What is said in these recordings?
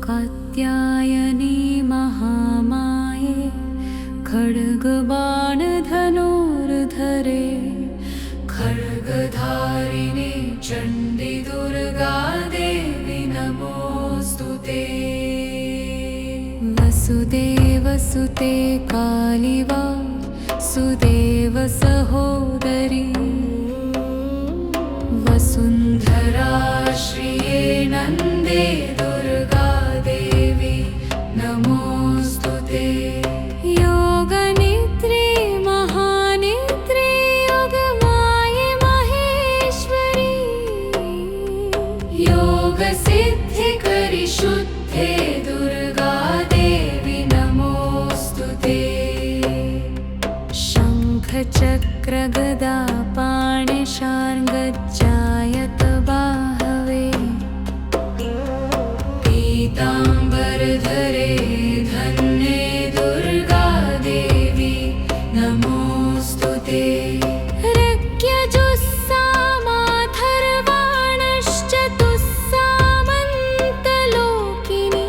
कात्यायनी महामाये खड्गबाणधनुर्धरे खड्गधारिणी चण्डी दुर्गा देवी नमोऽस्तुते। वसुदेवसुते कालिवा सुदेव सहोदरी वसुन्धरा श्रिये नन्दे दुर्गा देवी नमोऽस्तुते। योगनिद्रे महानिद्रे योगमाये महेश्वरी योगसिद्धिकरि शुद्धे दुर्गा देवी नमोऽस्तुते। शङ्खचक्रगदा पाणिशार्ङ्गज्जायत बाहवे पीताम्बरधरे धन्ये दुर्गा देवी नमोऽस्तुते। ऋग्यजुस्सामाथर्वाणश्चतुस्सामन्तलोकिनी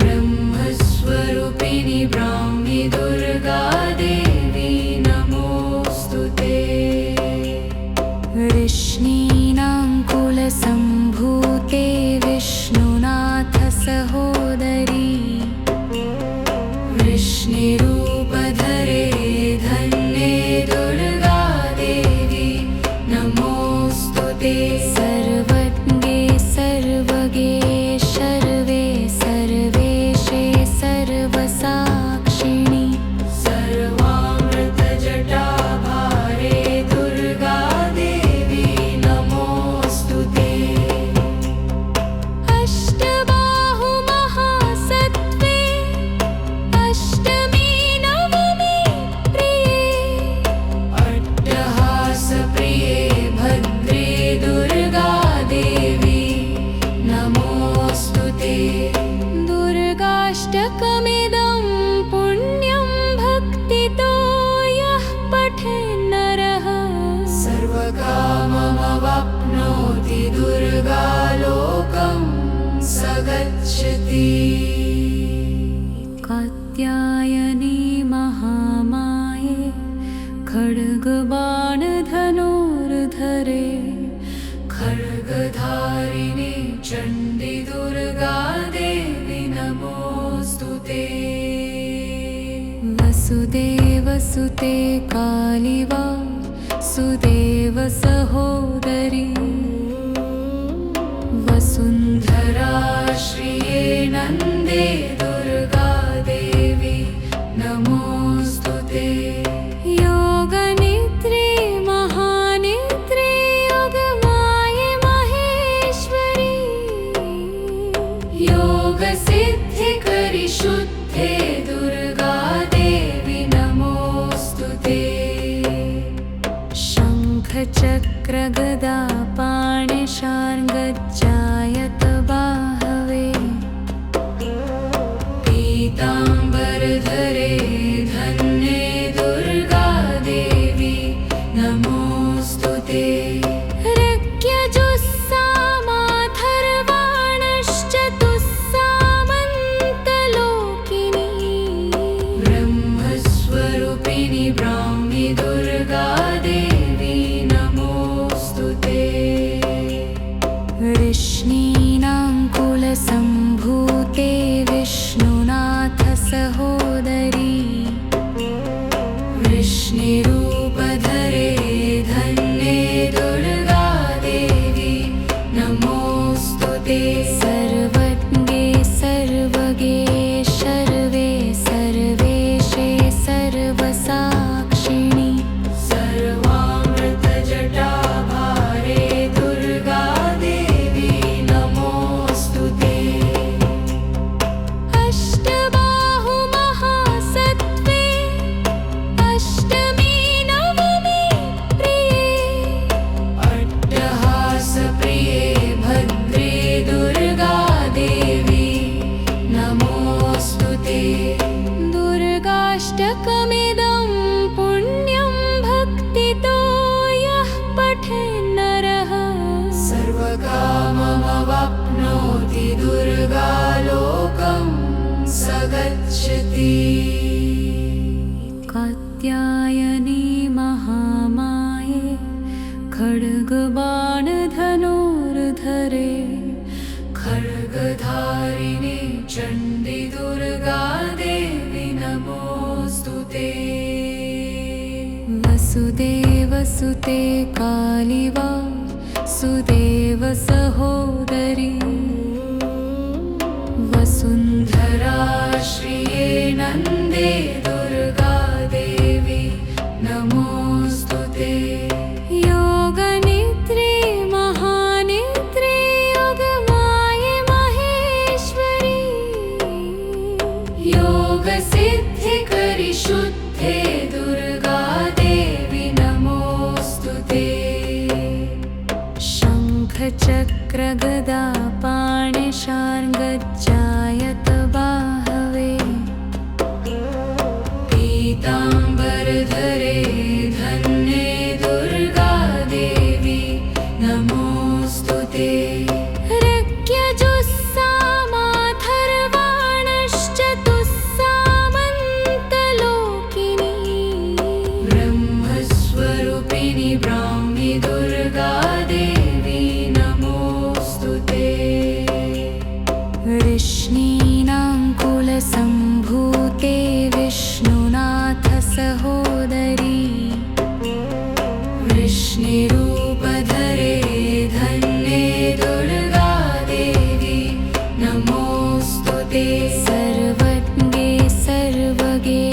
ब्रह्मस्वरूपिणी ब्राह्मी दुर्गा देवी नमोऽस्तुते। वृष्णीनां कुलसम्भूते विष्णुनाथ सहोदरी वृष्णिरूपधरे धन्ये दुर्गा देवी नमोऽस्तुते। सर्वज्ञे सर्वगे सर्वे सर्वेशे सर्वसाक्षिणि सर्वामृतजटाभारे दुर्गा देवी नमोऽस्तुते। अष्टबाहुमहासत्त्वे अष्टमी नवमी प्रिये अट्टहासप्रिये भद्रे दुर्गा देवी नमोऽस्तुते। दुर्गाष्टकमिदं पुण्यं भक्तितो यः पठेन्नरः सर्वकाममवाप्नोति दुर्गालोकं स गच्छति। कात्यायनी महामाये खड्गबाणधनुर्धरे खड्गधारिणी चण्डी दुर्गा देवी नमोऽस्तुते। वसुदेवसुते कालिवा सुदेव सहोदरी वसुन्धरा श्रिये नन्दे दुर्गा देवी नमोऽस्तुते। योगनिद्रे महानिद्रे योगमाये महेश्वरी योगसिद्धिकरि शुद्धे दुर्गा देवी नमोऽस्तुते। शङ्खचक्रगदा पाणिशार्ङ्गज्जायत बाहवे पीताम्बरधरे धन्ये दुर्गा देवी नमोऽस्तुते। ऋग्यजुस्सामाथर्वाणश्चतुस्सामन्तलोकिनी ब्रह्मस्वरूपिणी ब्राह्मी दुर्गा देवी नमोऽस्तुते। वृष्णीनां कुलसम्भूते विष्णुनाथ सहोदरी वृष्णिरूपधरे धन्ये दुर्गा देवी नमोऽस्तुते। सर्वज्ञे सर्वगे सर्वे सर्वेशे सर्वसाक्षिणि सर्वामृतजटाभारे दुर्गा देवी नमोऽस्तुते। अष्टबाहुमा सर्वकाममवाप्नोति दुर्गा लोकं स गच्छति। कात्यायनी महामाये खड्गबाणधनुर्धरे खड्गधारिणे चण्डी दुर्गा देवी नमोऽस्तुते। वसुदेवसुते कालिवा सुदेव सहोदरी वसुन्धरा श्रिये नन्दे दुर्गा देवी नमोऽस्तुते। योगनिद्रे महानिद्रे योगमाये महेश्वरी योगसिद्धिकरि शुद्धे दुर्गा देवी नमोऽस्तुते। शङ्खचक्रगदा पाणिशार्ङ्गज्जायत बाहवे पीताम्बरधरे धन्ये दुर्गा देवी नमोऽस्तुते। ऋग्यजुस्सामाथर्वाणश्चतुस्सामन्तलोकिनी ब्रह्मस्वरूपिणी ब्राह्मी दुर्गा देवी नमोऽस्तुते। वृष्णीनां कुलसम्भूते विष्णुनाथ सहोदरी वृष्णिरूपधरे धन्ये दुर्गा देवी नमोऽस्तुते। सर्वज्ञे सर्वगे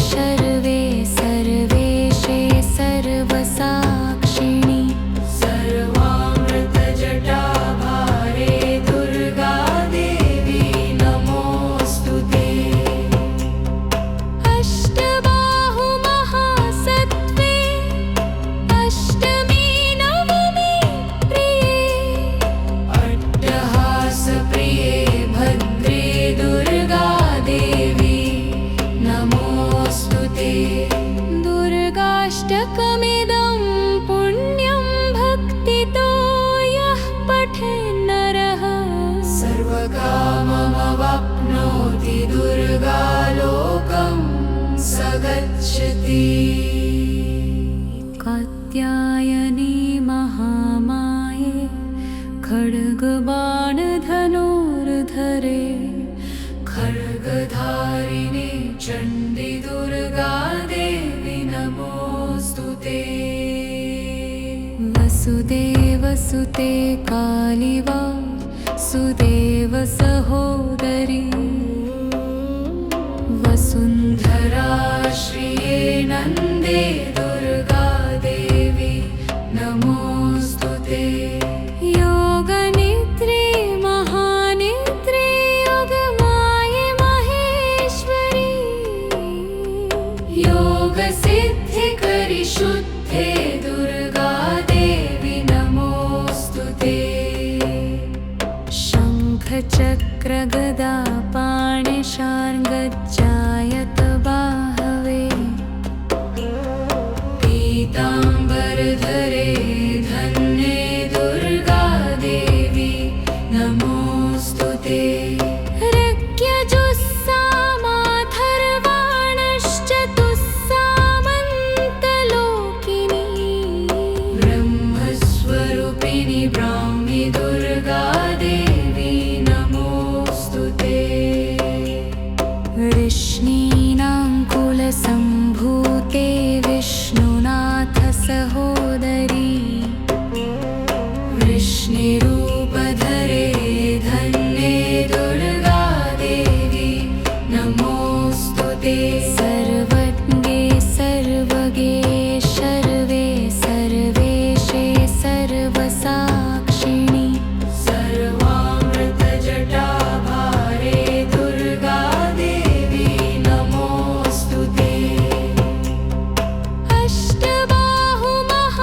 सर्वे सर्वेशे सर्वसाक्षिणि सर्वामृतजटाभारे दुर्गा देवी नमोऽस्तुते। अष्टबाहुमहासत्त्वे अष्टमी नवमी प्रिये अट्टहासप्रिये भद्रे दुर्गा देवी नमोऽस्तुते। दुर्गाष्टकमिदं पुण्यं भक्तितो यः पठेन्नरः सर्वकाममवाप्नोति दुर्गा लोकं स गच्छति। कात्यायनी महामाये खड्गबाणधनुर्धरे खड्गधारिणे चण्डी दुर्गा देवी नमोऽस्तुते। वसुदेवसुते कालिवा सुदेव सहोदरी वसुन्धरा श्रिये नन्दे दुर्गा देवी नमोऽस्तुते। योगनिद्रे महानिद्रे योगमाये महेश्वरी योगसिद्धिकरि शुद्धे दुर्गा देवी नमोऽस्तुते। शङ्खचक्रगदा पाणिशार्ङ्गज्जायत बाहवे पीताम्बरधरे धन्ये दुर्गा देवी नमोऽस्तुते। ऋग्यजुस्सामाथर्वाणश्चतुस्सामन्तलोकिनी ब्रह्मस्वरूपिणी ब्राह्मी दुर्गा देवी नमोऽस्तुते। वृष्णीनां कुलसम्भूते विष्णुनाथ सहोदरी वृष्णिरूपधरे धन्ये दुर्गा देवी नमोऽस्तुते। सर्वज्ञे सर्वगे सर्वे सर्वेशे सर्वसाक्षिणि सर्वामृतजटाभारे दुर्गा देवी नमोऽस्तुते। अष्टबाहुमहासत्त्वे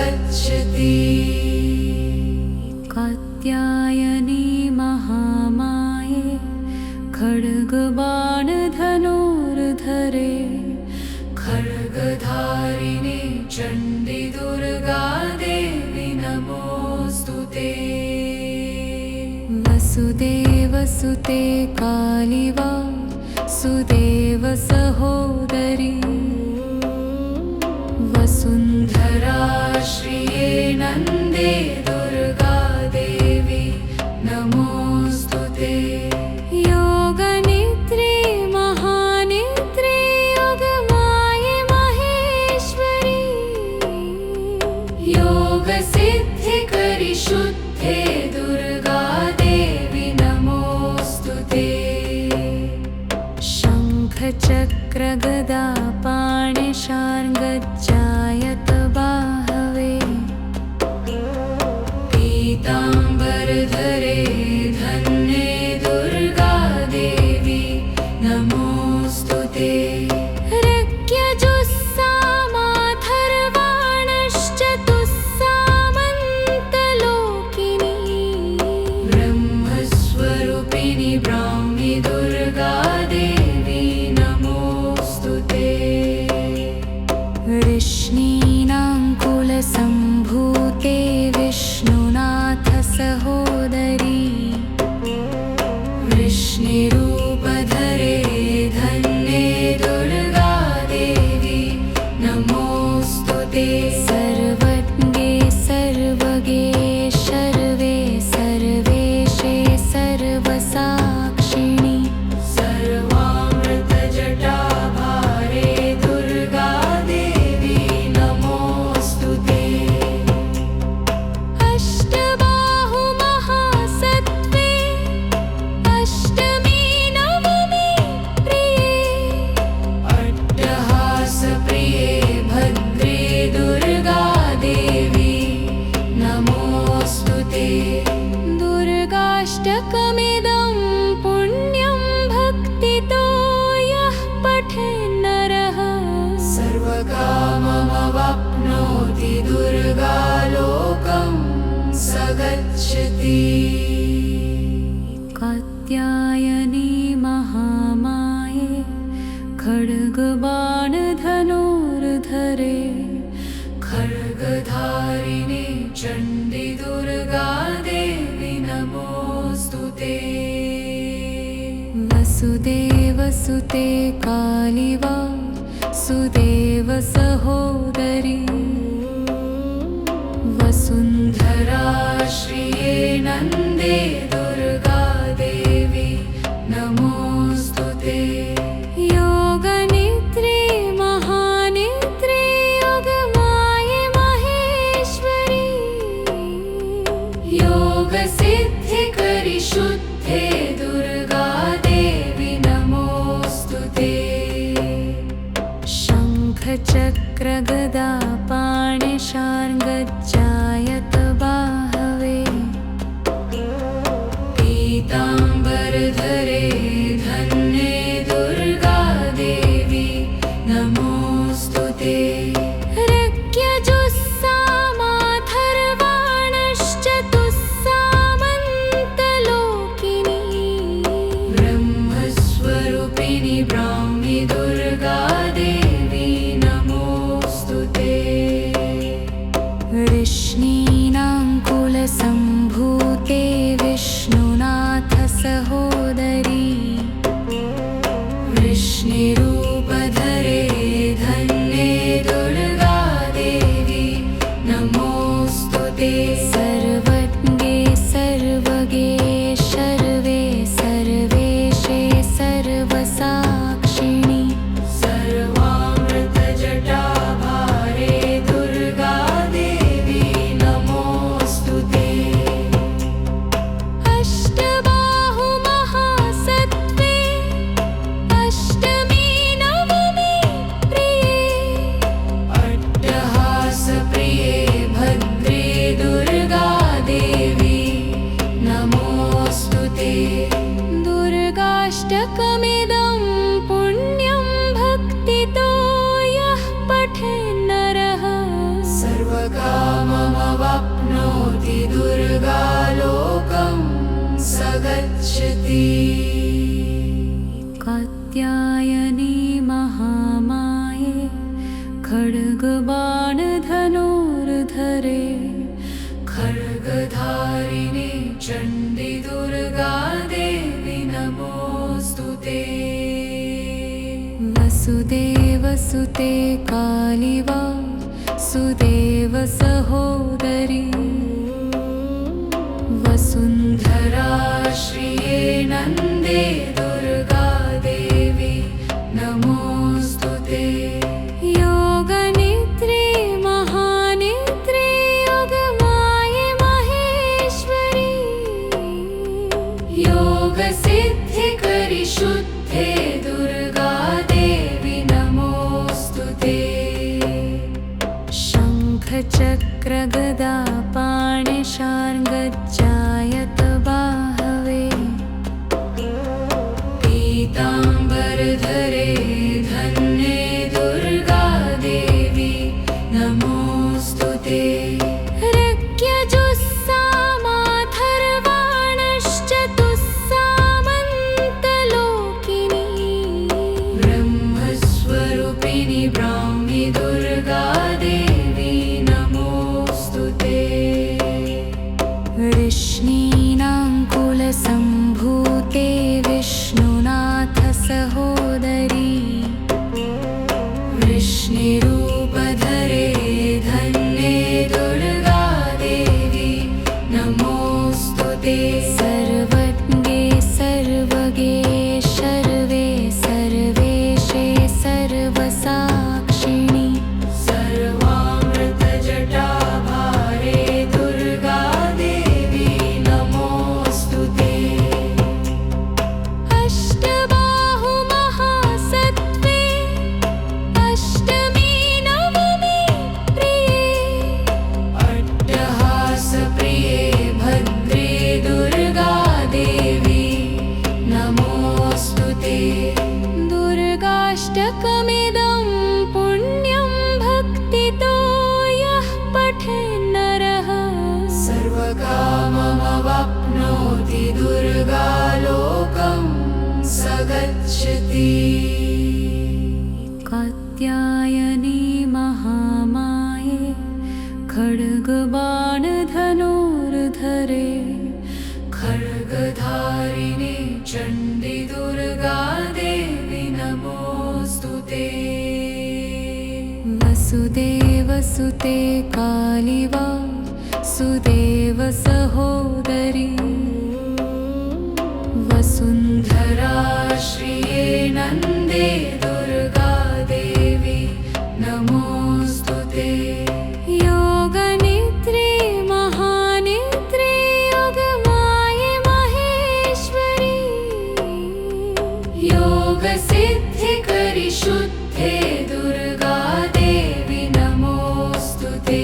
गच्छति कात्यायनी महामाये खड्गबाणधनुर्धरे खड्गधारिणे चण्डी दुर्गा देवी नमोऽस्तुते वसुदेवसुते कालिवा सुदेव सहोदरी वसुन्धरा श्रिये नन्दे दुर्गा देवी नमोऽस्तुते योगनिद्रे महानिद्रे योगमाये महेश्वरी योगसिद्धिकरि शुद्धे दुर्गा देवी नमोऽस्तुते शङ्खचक्रगदा पाणिशार्ङ्गज्जायत बाहवे पीताम्बरधरे धन्ये दुर्गा देवी नमोऽस्तुते रज्ञजुस्सामाथर्वाणश्चतुस्सामन्तलोकिनी ब्रह्मस्वरूपिणि ब्राह्मी दुर्गा देवी नमोऽस्तुते वृष्णीनां कुलसम्भूते विष्णुनाथ सहोदरी वृष्णिरूपधरे धन्ये दुर्गा देवी नमोऽस्तुते सर्वज्ञे सर्वगे सर्वे सर्वेशे सर्वसाक्षिणि सर्वामृतजटाभारे दुर्गा देवी नमोऽस्तुते अष्टबाहुमहासत्त्वे अष्टमी नवमी प्रिये अट्टहासप्रिये भद्रे दुर्गा देवी नमोऽस्तुते दुर्गाष्टकमिदं पुण्यं भक्तितो यः पठेन्नरः सर्वकाममवाप्नोति दुर्गा लोकं स गच्छति कात्यायनी महामाये खड्गबाणधनुर्धरे खड्गधारिणे चण्डी दुर्गा देवी नमोऽस्तुते वसुदेवसुते कालिवा सुदेव सहोदरी वसुन्धरा श्रिये नन्दे दुर्गा देवी नमोऽस्तुते योगनिद्रे महानिद्रे योगमाये महेश्वरी योगसिद्धिकरि शुद्धे दुर्गा देवी नमोऽस्तुते शङ्खचक्रगदा पाणिशार्ङ्गज्जायत बाहवे पीताम्बरधरे धन्ये दुर्गा देवी नमोऽस्तुते रज्ञजुस्सामाथर्वाणश्चतुस्सामन्तलोकिनी ब्रह्मस्वरूपिणि ब्राह्मी दुर्गा देवी नमोऽस्तुते वृष्णीनां कुलसम्भूते विष्णुनाथ सहोदरी सगच्छति कात्यायनी महामाये खड्गबाणधनुर्धरे खड्गधारिणे चण्डी दुर्गा देवी नमोऽस्तुते वसुदेवसुते कालिवा सुदेव सहोदरी वसुन्धरा श्रिये नन्दे दुर्गा देवी नमोऽस्तुते योगनिद्रे महानिद्रे योगमाये महेश्वरी योगसिद्धिकरि शुद्धे दुर्गा देवी नमोऽस्तुते शङ्खचक्रगदा पाणिशार्ङ्गज्जायत बाहवे पीताम्बरधरे धन्ये दुर्गा देवी नमोऽस्तुते ऋग्यजुस्सामाथर्वाणश्चतुस्सामन्तलोकिनी ब्रह्मस्वरूपिणि ब्राह्मी दुर्गा देवी नमोऽस्तुते वृष्णीनां कुलसम्भूते विष्णुनाथ सहोदरी वृष्णिरूपधरे धन्ये दुर्गा देवी नमोऽस्तुते सर्वज्ञे सर्वगे सर्वे सर्वेशे सर्वसाक्षिणि सर्वामृतजटाभारे दुर्गा देवी नमोऽस्तुते अष्टबाहुमहासत्त्वे अष्टमी नवमी प्रिये अट्टहासप्रिये भद्रे दुर्गा देवी नमोऽस्तुते दुर्गाष्टकमिदं पुण्यं भक्तितो यः पठेन्नरः सर्वकाममवाप्नोति दुर्गा लोकं सगच्छति कात्यायनी महामाये खड्गबाणधनुर्धरे खड्गधारिणे चण्डी दुर्गा देवी नमोऽस्तुते वसुदेवसुते कालिवा सुदेव सहोदरी वसुन्धरा श्रिये नन्दे दुर्गा देवी नमोऽस्तुते योगनिद्रे महानिद्रे योगमाये महेश्वरी योगसिद्धिकरि शुद्धे दुर्गा देवी नमोऽस्तुते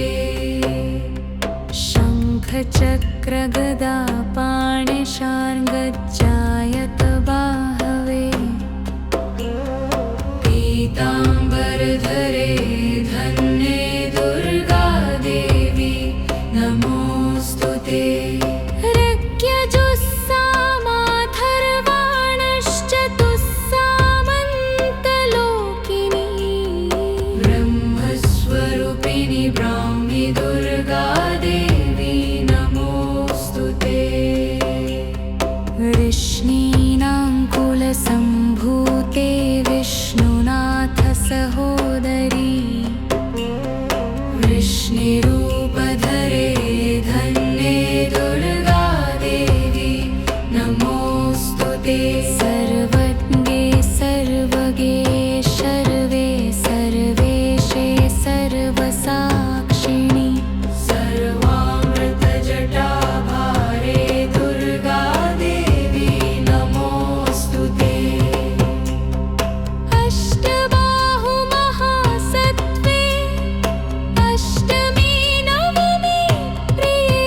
शङ्खचक्रगदा पाणिशार्ङ्गज्जायत बाहवे पीताम्बरधरे धन्ये दुर्गा देवी नमोऽस्तुते ऋग्यजुस्सामाथर्वाणश्चतुस्सामन्तलोकिनी ब्रह्मस्वरूपिणि ब्राह्मी दुर्गा देवी नमोऽस्तुते वृष्णीनां कुलसम्भूते विष्णुनाथ सहोदरी वृष्णिरूपधरे धन्ये दुर्गा देवी नमोऽस्तुते सर्वज्ञे सर्वगे सर्वे सर्वेशे सर्वसाक्षिणि सर्वामृतजटाभारे दुर्गा देवी नमोऽस्तुते अष्टबाहुमहासत्त्वे अष्टमी नवमी प्रिये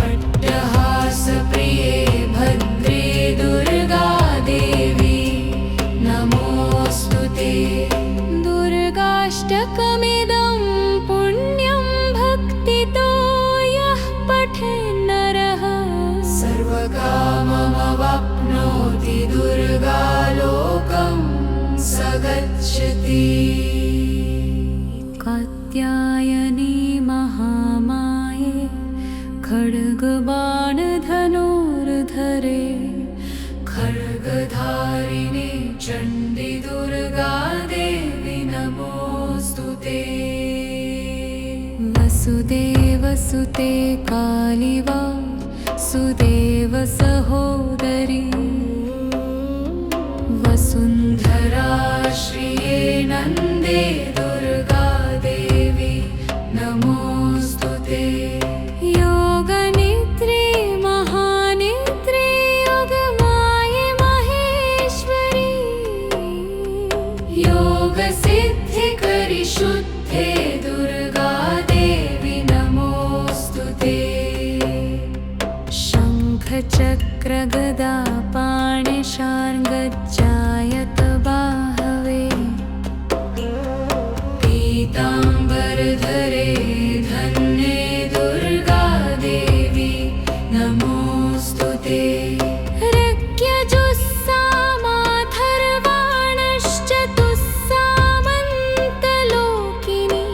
अट्टहासप्रिये भद्रे दुर्गा सर्वकाममवाप्नोति दुर्गा लोकं स गच्छति। कात्यायनी महामाये खड्गबाणधनुर्धरे खड्गधारिणे चण्डी दुर्गा देवी नमोऽस्तुते। वसुदेवसुते कालिवा सुदेव सहोदरी वसुन्धरा श्रिये नन्दे दुर्गा देवी नमोऽस्तुते। योगनिद्रे महानिद्रे योगमाये महेश्वरी योगसिद्धिकरि शुद्धे दुर्गा देवी नमोऽस्तुते। शङ्खचक्रगदा पाणिशार्ङ्गज्जायत बाहवे पीताम्बरधरे धन्ये दुर्गा देवी नमोऽस्तुते। रज्ञजुस्सामाथर्वाणश्चतुस्सामन्तलोकिनी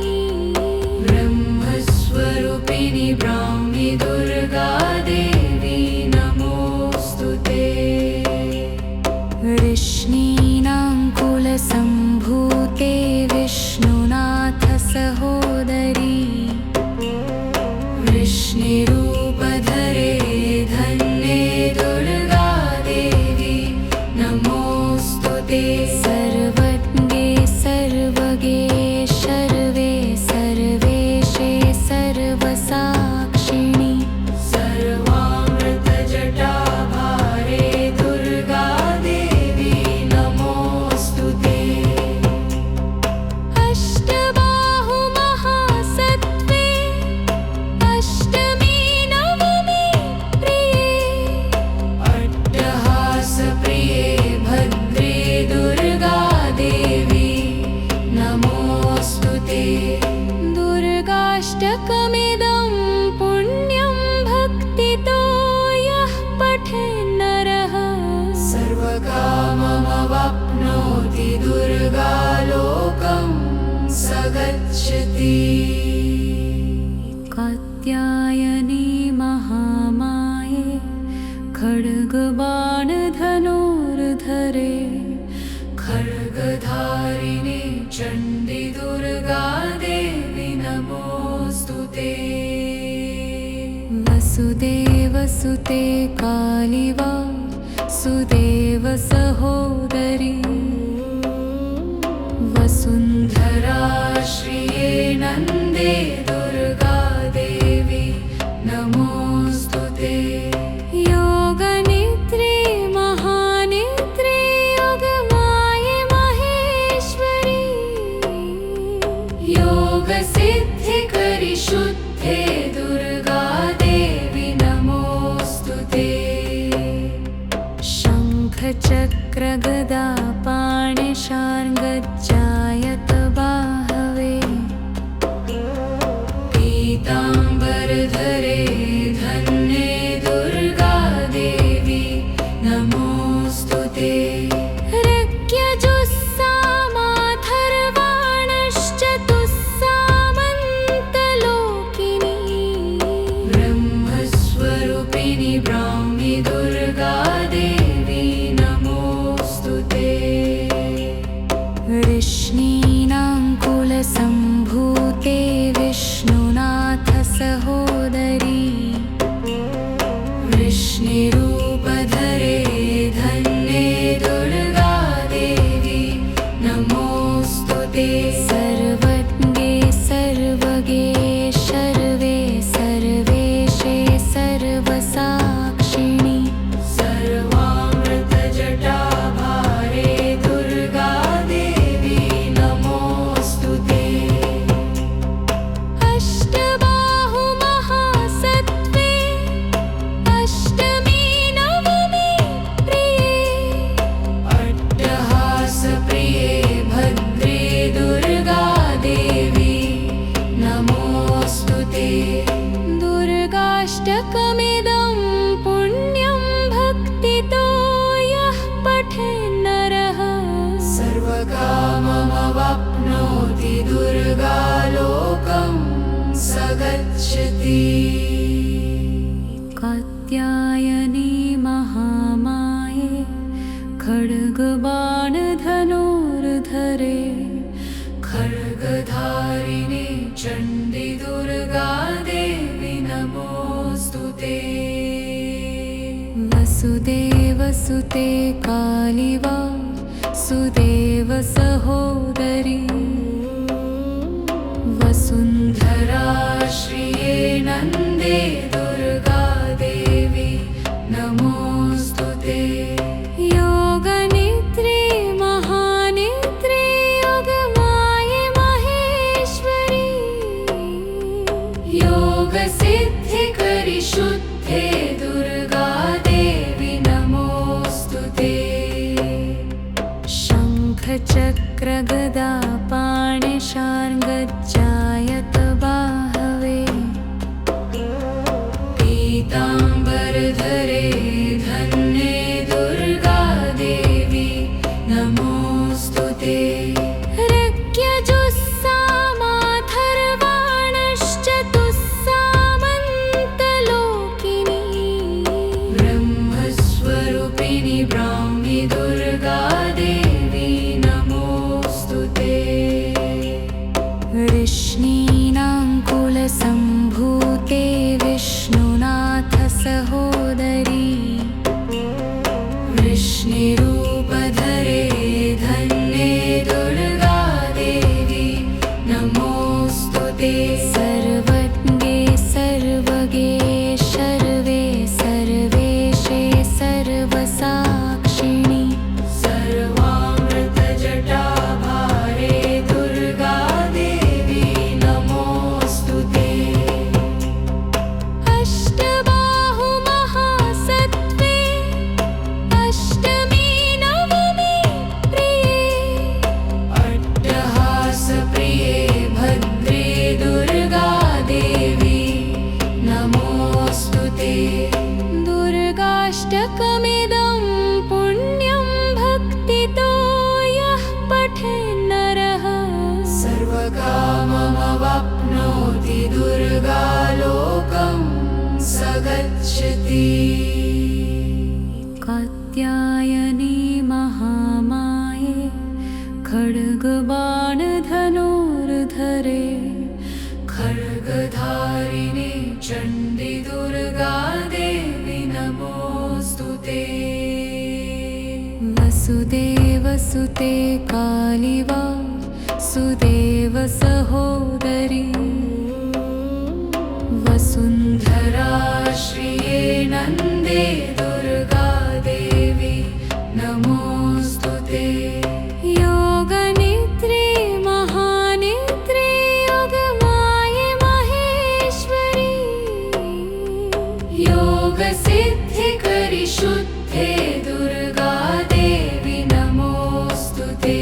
ब्रह्मस्वरूपिणि ब्राह्मी दुर्गा देवी नमोऽस्तुते। वृष्णीनां कुलसम्भूते विष्णुनाथ सहोदरी वृष्णिरूपधरे धन्ये दुर्गा देवी नमोऽस्तुते। सर्वज्ञे सर्वगे सर्वे सर्वेशे सर्वसाक्षिणि सर्वामृतजटाभारे दुर्गा देवी नमोऽस्तुते। अष्टबाहुमहासत्त्वे अष्टमी नवमी प्रिये अट्टहासप्रिये भद्रे दुर्गा देवी नमोऽस्तुते। दुर्गाष्टकमिदं पुण्यं भक्तितो यः पठेन्नरः सर्वकाममवाप्नोति दुर्गा लोकं स गच्छति। कात्यायनी महामाये खड्गबाणधनुर्धरे खड्गधारिणे चण्डी दुर्गा देवी नमोऽस्तुते। वसुदेवसुते कालिवा सुदेव सहोदरी वसुन्धरा श्रिये नन्दे दुर्गा देवी नमोऽस्तुते। योगनिद्रे महानिद्रे योगमाये महेश्वरी योगसिद्धिकरि शुद्धे दुर्गा देवी नमोऽस्तुते। शङ्खचक्रगदा पाणिशार्ङ्गज्जायत बाहवे पीताम्बरधरे धन्ये दुर्गा देवी नमोऽस्तुते। रज्ञजुस्सामाथर्वाणश्चतुस्सामन्तलोकिनी ब्रह्मस्वरूपिणि ब्राह्मी दुर्गा देवी नमोऽस्तुते। खड्गबाणधनुर्धरे खड्गधारिणे चण्डी दुर्गा देवी नमोऽस्तुते वसुदेवसुते कालिवा सुदेव सहोदरी वसुन्धरा श्रिये नन्दे दुर्गा देवी नमोऽस्तुते योगनिद्रे महानिद्रे योगमाये महेश्वरी योगसिद्धिकरि शुद्धे दुर्गा देवी नमोऽस्तुते शङ्खचक्रगदा पाणिशार्ङ्गजायत बाहवे पीताम्बरधरे धन्ये दुर्गा देवी नमोऽस्तुते रज्ञजुस्सामाथर्वाणश्चतुस्सामन्तलोकिनी ब्रह्मस्वरूपिणि ब्राह्मी दुर्गा देवी नमोऽस्तुते वृष्णीनां कुलसम्भूते विष्णुनाथ सहोदरी वृष्णिरूपधरे धन्ये दुर्गा देवी नमोऽस्तुते सर्वज्ञे सर्वगे सर्वे सर्वेशे सर्वसाक्षिणि सर्वामृतजटाभारे दुर्गा देवी नमोऽस्तुते अष्टबाहुमहासत्त्वे अष्टमी नवमी प्रिये अट्टहासप्रिये भद्रे दुर्गा देवी नमोऽस्तुते दुर्गाष्टकमिदं पुण्यं भक्तितो यः पठेन्नरः सर्वकाममवाप्नोति दुर्गा लोकं स गच्छति कात्यायनी महामाये खड्गबाणधनुर्धरे खड्गधारिणे चण्डी दुर्गा देवी नमोऽस्तुते वसुदेवसुते कालिवा सुदेव सहोदरी वसुन्धरा श्रिये नन्दे दुर्गा देवी नमोऽस्तुते योगनिद्रे महानिद्रे योगमाये महेश्वरी योगसिद्धिकरि शुद्धे दुर्गा देवी नमोऽस्तुते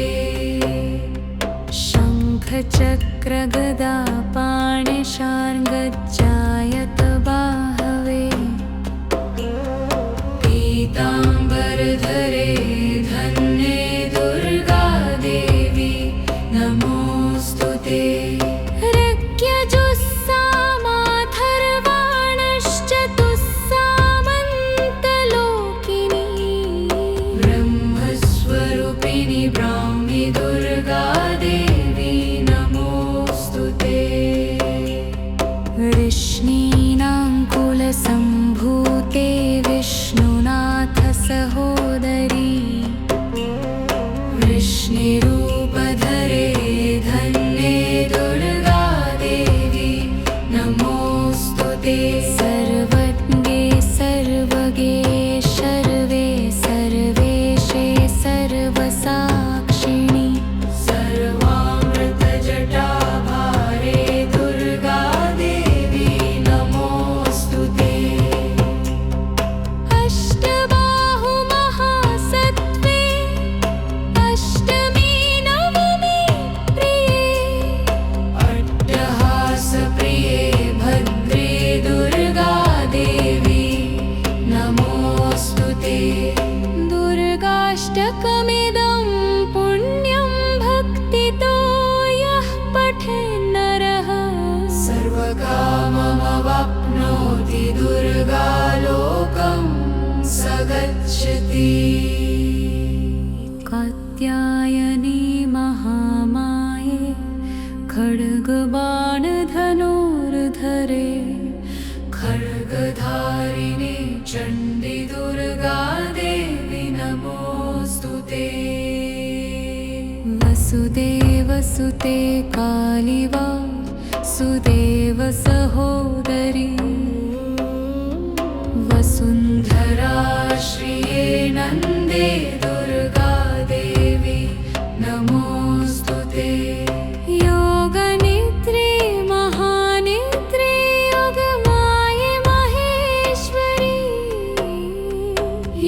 शङ्खचक्रगदा पाणिशार्ङ्गजायत बाहवे पीताम्बरधरे धन्ये दुर्गा देवी नमोऽस्तुते रज्ञजुस्सामाथर्वाणश्चतुस्सामन्तलोकिनी ब्रह्मस्वरूपिणि ब्राह्मी दुर्गा देवी नमोऽस्तुते वृष्णीनां कुलसम्भूते विष्णुनाथ सहोदरी वृष्णिरूपधरे धन्ये दुर्गा देवी नमोऽस्तुते सर्वज्ञे सर्वगे सर्वे सर्वेशे सर्वसाक्षिणि सर्वामृतजटाभारे दुर्गा देवी नमोऽस्तुते अष्टबाहुमहासत्त्वे अष्टमी नवमी प्रिये अट्टहासप्रिये भद्रे दुर्गा देवी नमोऽस्तुते दुर्गाष्टकमिदं पुण्यं भक्तितो यः पठेन्नरः सर्वकाममवाप्नोति दुर्गा लोकं स गच्छति कात्यायनी महामाये खड्गबाणधनुर्धरे खड्गधारिणे चण्डी दुर्गा देवी नमोऽस्तुते वसुदेवसुते कालिवा सुदेव सहोदरी वसुन्धरा श्रिये नन्दे दुर्गा देवी नमोऽस्तुते योगनिद्रे महानिद्रे योगमाये महेश्वरी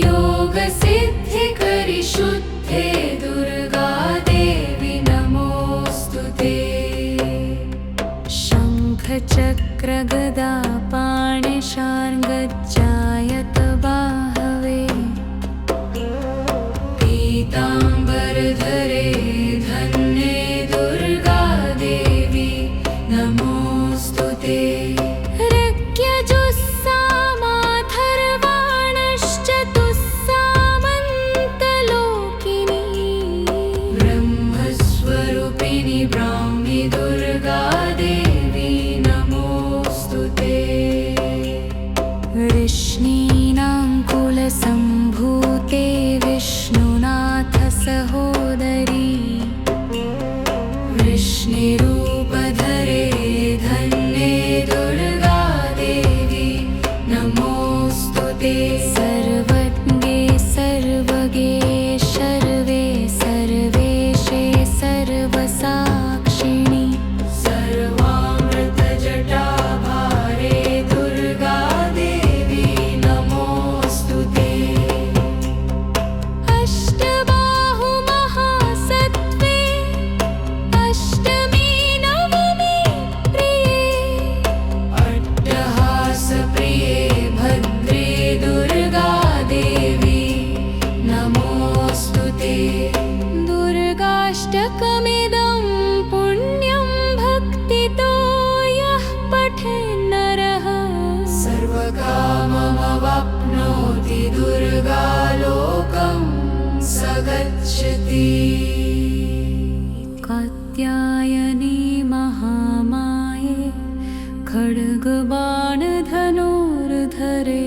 योगसिद्धिकरि शुद्धे दुर्गा देवी नमोऽस्तुते शङ्खचक्रगदा पाणिशार्ङ्गजायत बाहवे पीताम्बरधरे धन्ये दुर्गा देवी नमोऽस्तुते रज्ञजुस्सामाथर्वाणश्चतुस्सामन्तलोकिनी ब्रह्मस्वरूपिणि ब्राह्मी दुर्गा देवी नमोऽस्तुते वृष्णीनां कुलसम्भूते विष्णुनाथ सहोदरी वृष्णिरूपधरे धन्ये दुर्गा देवी नमोऽस्तुते सर्वज्ञे सर्वगे सर्वे सर्वेशे सर्वसाक्षिणि सर्वामृतजटाभारे दुर्गा देवी नमोऽस्तुते अष्टबाहुमहासत्त्वे अष्टमी नवमी प्रिये अट्टहासप्रिये भद्रे दुर्गा देवी नमोऽस्तुते दुर्गाष्टकमिदं पुण्यं भक्तितो यः पठेन्नरः सर्वकाममवाप्नोति दुर्गा लोकं स गच्छति कात्यायनी महामाये खड्गबाणधनुर्धरे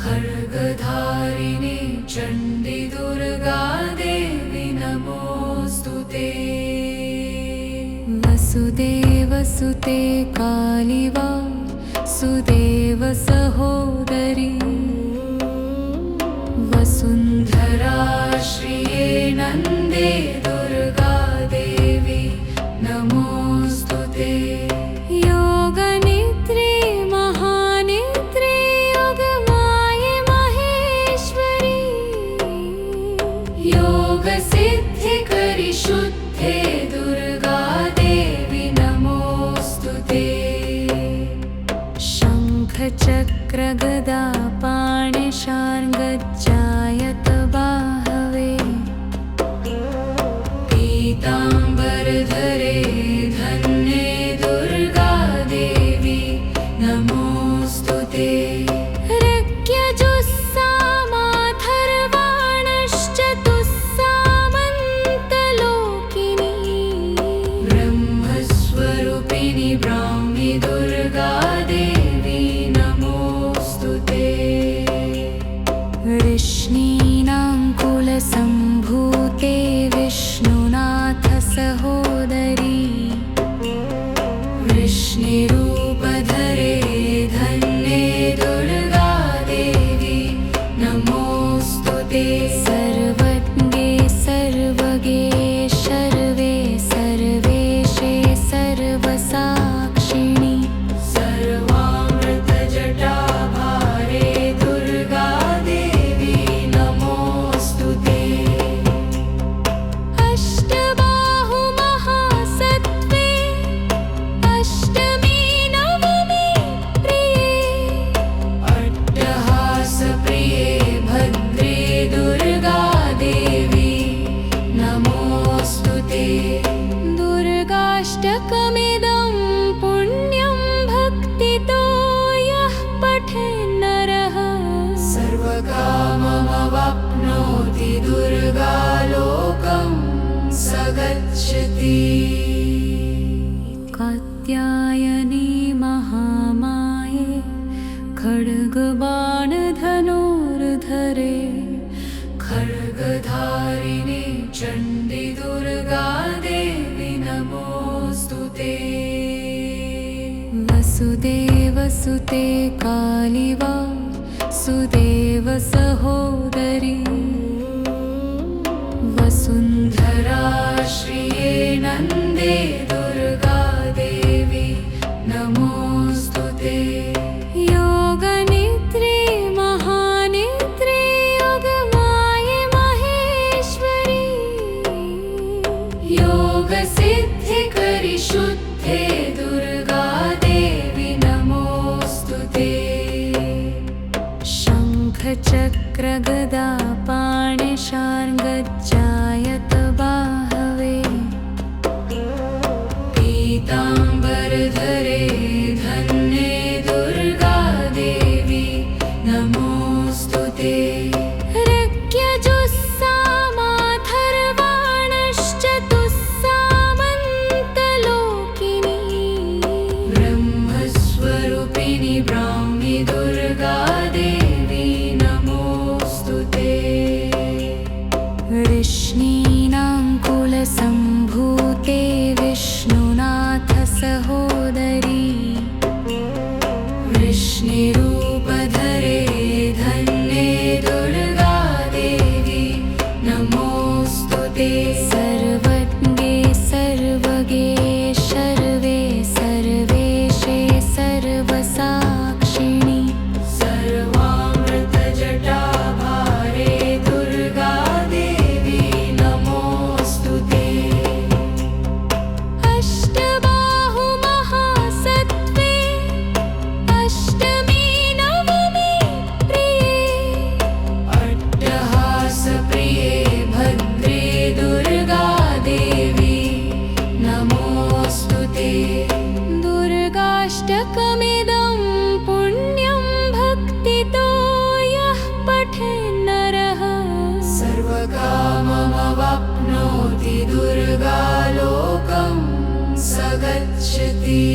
खड्गधारिणे चण्डी दुर्गा देवी नमोऽस्तुते वसुदेवसुते कालिवा सुदेव सहोदरी वसुन्धरा श्रिये नन्दे दुर्गा देवी नमोऽस्तुते योगनिद्रे महानिद्रे योगमाये महेश्वरी योगसिद्धिकरि शुद्धे दुर्गा देवी नमोऽस्तुते शङ्खचक्रगदा पाणिशार्ङ्गजायत बाहवे पीताम्बरधरे धन्ये दुर्गा देवी नमोऽस्तुते रज्ञजुस्सामाथर्वाणश्चतुस्सामन्तलोकिनी ब्रह्मस्वरूपिणि ब्राह्मी दुर्गा देवी नमोऽस्तुते वृष्णीनां कुलसम्भूते विष्णुनाथ सहोदरी वृष्णिरूपधरे धन्ये दुर्गा देवी नमोऽस्तुते सर्वज्ञे सर्वगे सर्वे सर्वेशे सर्वसाक्षिणि सर्वामृतजटाभारे दुर्गा देवी नमोऽस्तुते अष्टबाहुमहासत्त्वे अष्टमी नवमी प्रिये अट्टहासप्रिये भद्रे दुर्गा कात्यायनी महामाये खड्गबाणधनुर्धरे खड्गधारिणे चण्डी दुर्गा देवी नमोऽस्तुते वसुदेवसुते कालिवा सुदेव सहोदरी वसुन्धरा श्रिये नन्दे दुर्गा देवी नमोऽस्तुते योगनिद्रे महानिद्रे योगमाये महेश्वरी योगसिद्धिकरि शुद्धे दुर्गा देवी नमोऽस्तुते शङ्खचक्रगदा पाणिशार्ङ्गजायत बाहवे पीताम्बरधरे धन्ये दुर्गा देवी नमोऽस्तुते ऋग्यजुस्सामाथर्वाणश्चतुस्सामन्तलोकिनी ब्रह्मस्वरूपिणि ब्राह्मी दुर्गा देवी नमोऽस्तुते वृष्णीनां कुलसम्भूते विष्णुनाथ सहोदरी वृष्णिरूपधरे धन्ये दुर्गा देवी नमोऽस्तुते सर्वज्ञे सर्वगे सर्वे सर्वेशे सर्वसाक्षिणि सर्वामृतजटाभारे दुर्गा देवी नमोऽस्तुते अष्टबाहुमहासत्त्वे अष्टमी नवमी प्रिये अट्टहासप्रिये भद्रे दुर्गा देवी नमोऽस्तुते दुर्गाष्टकमिदं पुण्यं भक्तितो यः पठेन्नरः सर्वकाममवाप्नोति दुर्गा लोकं स गच्छति।